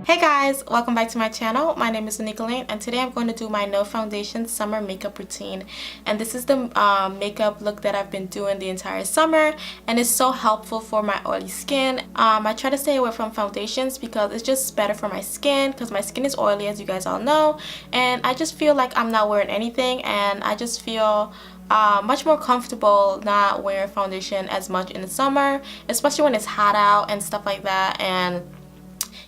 Hey guys, welcome back to my channel. My name is Onica Layne and today I'm going to do my no foundation summer makeup routine. And this is the makeup look that I've been doing the entire summer, and it's so helpful for my oily skin. I try to stay away from foundations because it's just better for my skin because my skin is oily, as you guys all know, and I just feel like I'm not wearing anything, and I just feel much more comfortable not wearing foundation as much in the summer, especially when it's hot out and stuff like that. And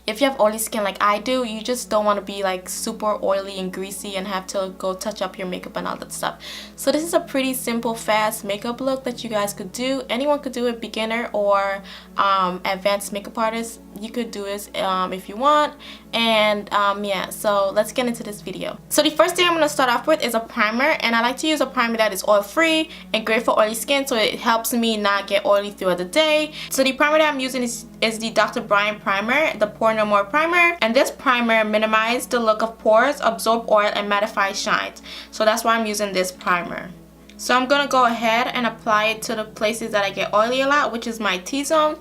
if you have oily skin like I do, you just don't want to be like super oily and greasy and have to go touch up your makeup and all that stuff. So this is a pretty simple, fast makeup look that you guys could do. Anyone could do it, beginner or advanced makeup artist. You could do this if you want. And yeah, so let's get into this video. So the first thing I'm going to start off with is a primer, and I like to use a primer that is oil free and great for oily skin, so it helps me not get oily throughout the day. So the primer that I'm using is the Dr.brandt primer, the Pore No More primer, and this primer minimizes the look of pores, absorb oil, and mattify shines. So that's why I'm using this primer. So I'm going to go ahead and apply it to the places that I get oily a lot, which is my T-zone.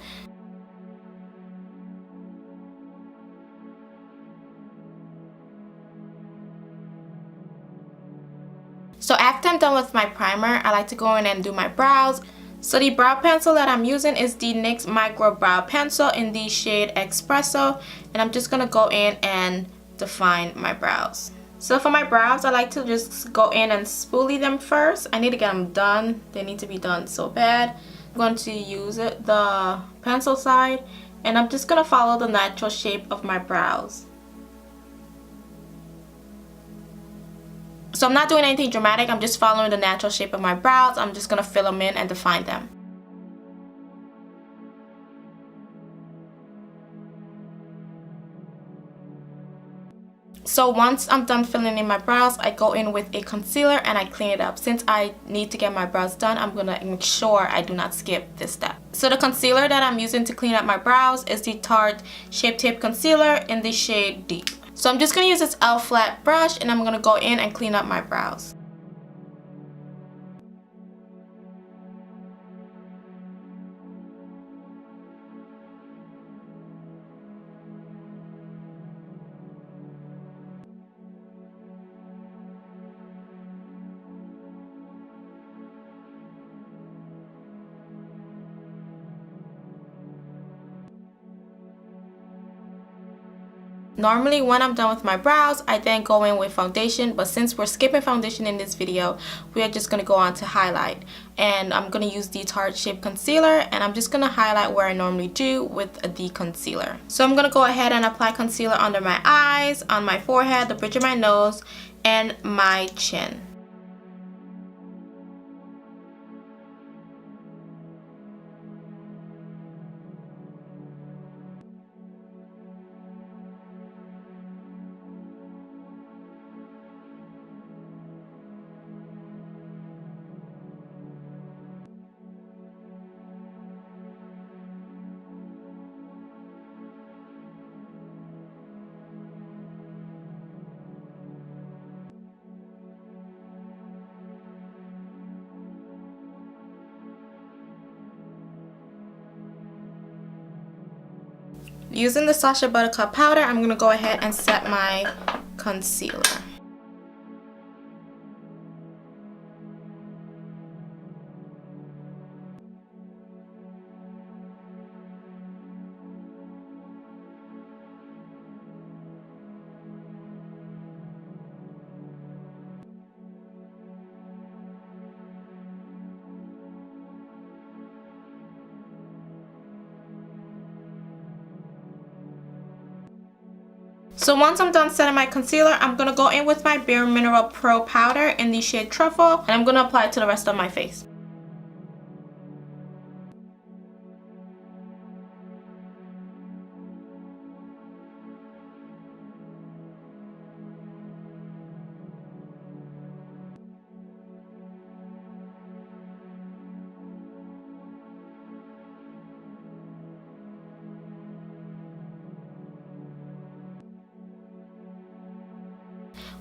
So after I'm done with my primer, I like to go in and do my brows. So the brow pencil that I'm using is the NYX Micro Brow Pencil in the shade Espresso, and I'm just going to go in and define my brows. So for my brows, I like to just go in and spoolie them first. I need to get them done. They need to be done so bad. I'm going to use the pencil side, and I'm just going to follow the natural shape of my brows. So I'm not doing anything dramatic, I'm just following the natural shape of my brows. I'm just going to fill them in and define them. So once I'm done filling in my brows, I go in with a concealer and I clean it up. Since I need to get my brows done, I'm going to make sure I do not skip this step. So the concealer that I'm using to clean up my brows is the Tart Shape Tape Concealer in the shade Deep. So I'm just going to use this L flat brush, and I'm going to go in and clean up my brows. Normally when I'm done with my brows, I then go in with foundation, but since we're skipping foundation in this video, we are just going to go on to highlight. And I'm going to use the Tarte Shape Concealer, and I'm just going to highlight where I normally do with the concealer. So I'm going to go ahead and apply concealer under my eyes, on my forehead, the bridge of my nose, and my chin. Using the Sacha buttercup powder, I'm going to go ahead and set my concealer. So once I'm done setting my concealer, I'm going to go in with my Bare Mineral Pro powder in the shade Truffle, and I'm going to apply it to the rest of my face.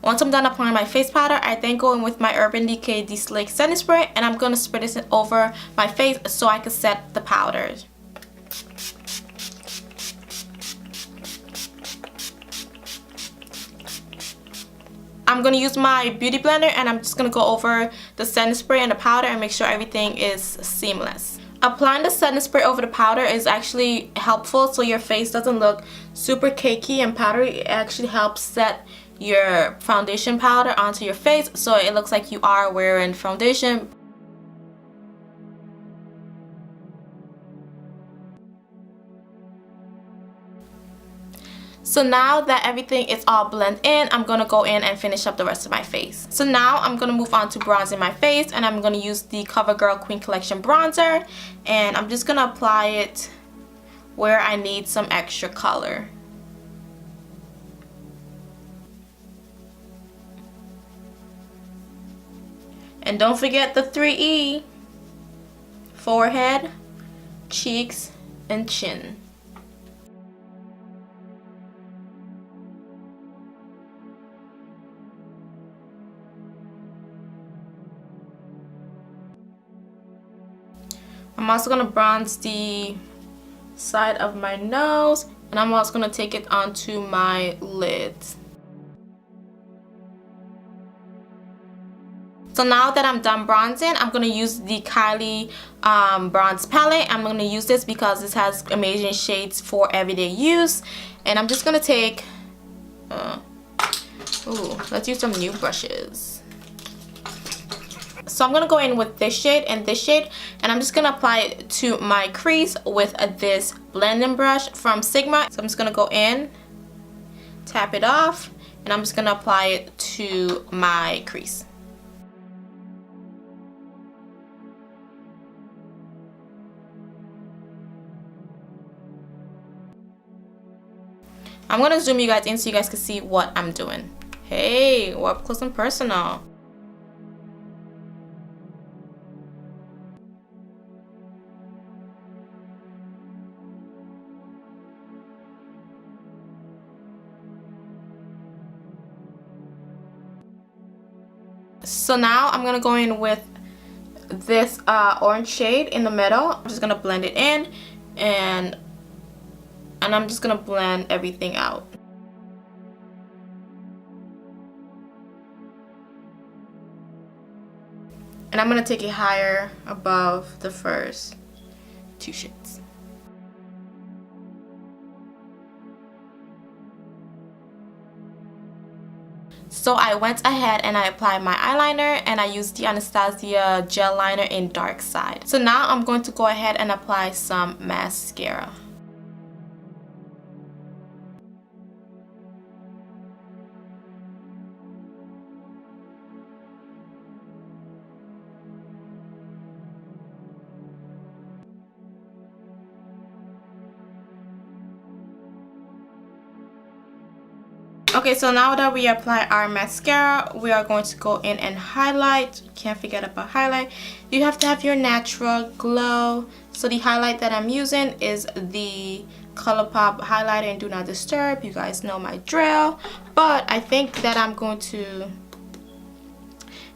Once I'm done applying my face powder, I then go in with my Urban Decay De-Slick Setting Spray, and I'm going to spread this over my face so I can set the powders. I'm going to use my beauty blender and I'm just going to go over the setting spray and the powder and make sure everything is seamless. Applying the setting spray over the powder is actually helpful so your face doesn't look super cakey and powdery. It actually helps set your foundation powder onto your face so it looks like you are wearing foundation. So now that everything is all blended in, I'm going to go in and finish up the rest of my face. So now I'm going to move on to bronzing my face, and I'm going to use the Covergirl Queen Collection bronzer, and I'm just going to apply it where I need some extra color. And don't forget the 3E: forehead, cheeks, and chin. I'm also going to bronze the side of my nose, and I'm also going to take it onto my lids. So now that I'm done bronzing, I'm going to use the Kylie bronze palette. I'm going to use this because this has amazing shades for everyday use. And I'm just going to take, let's use some new brushes. So I'm going to go in with this shade and this shade, and I'm just going to apply it to my crease with this blending brush from Sigma. So I'm just going to go in, tap it off, and I'm just going to apply it to my crease. I'm going to zoom you guys in so you guys can see what I'm doing. Hey, we're up close and personal. So now I'm going to go in with this orange shade in the middle. I'm just going to blend it in, and I'm just going to blend everything out. And I'm going to take it higher above the first two shades. So I went ahead and I applied my eyeliner, and I used the Anastasia gel liner in Dark Side. So now I'm going to go ahead and apply some mascara. Okay, so now that we apply our mascara, we are going to go in and highlight. Can't forget about highlight. You have to have your natural glow. So the highlight that I'm using is the Colourpop highlighter in Do Not Disturb. You guys know my drill. But I think that I'm going to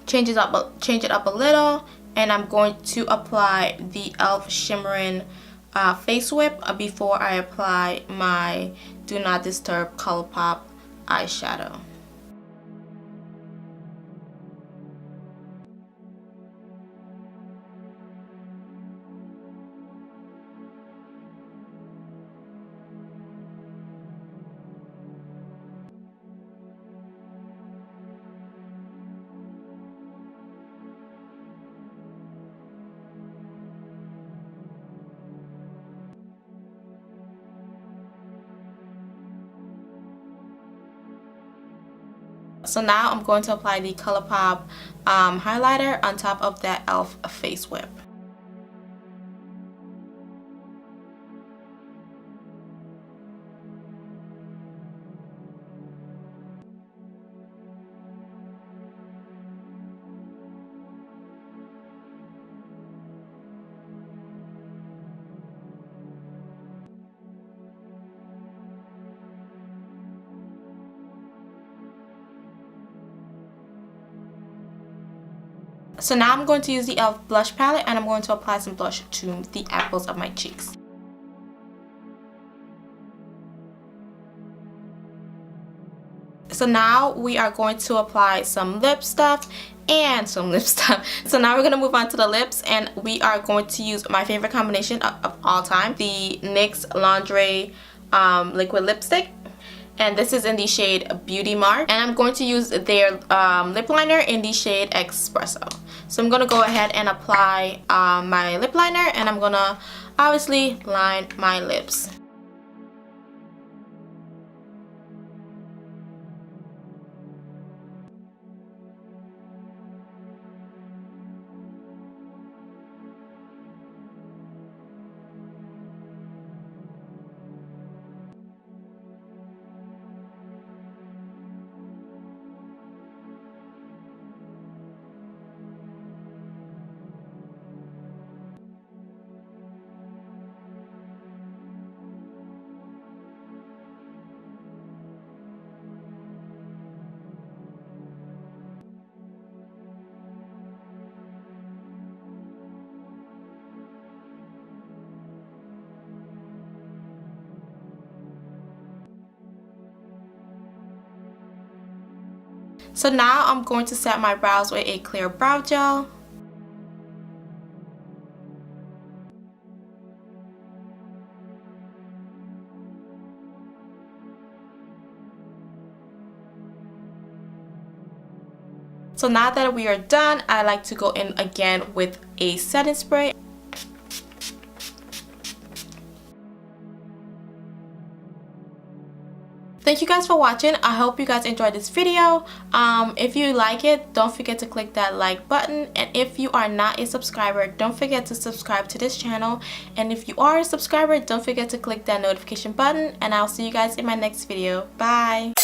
change it up a little, and I'm going to apply the e.l.f. Shimmering Face Whip before I apply my Do Not Disturb Colourpop eyeshadow. So now I'm going to apply the Colourpop highlighter on top of that e.l.f. Face Whip. So now I'm going to use the e.l.f. blush palette, and I'm going to apply some blush to the apples of my cheeks. So now we are going to apply some lip stuff and some lip stuff. So now we're going to move on to the lips, and we are going to use my favorite combination of all time, the NYX Lingerie liquid lipstick. And this is in the shade Beauty Mark, and I'm going to use their lip liner in the shade Espresso. So I'm going to go ahead and apply my lip liner, and I'm going to obviously line my lips. So now I'm going to set my brows with a clear brow gel. So now that we are done, I like to go in again with a setting spray. Thank you guys for watching. I hope you guys enjoyed this video. If you like it, don't forget to click that like button. And if you are not a subscriber, don't forget to subscribe to this channel. And if you are a subscriber, don't forget to click that notification button. And I'll see you guys in my next video. Bye!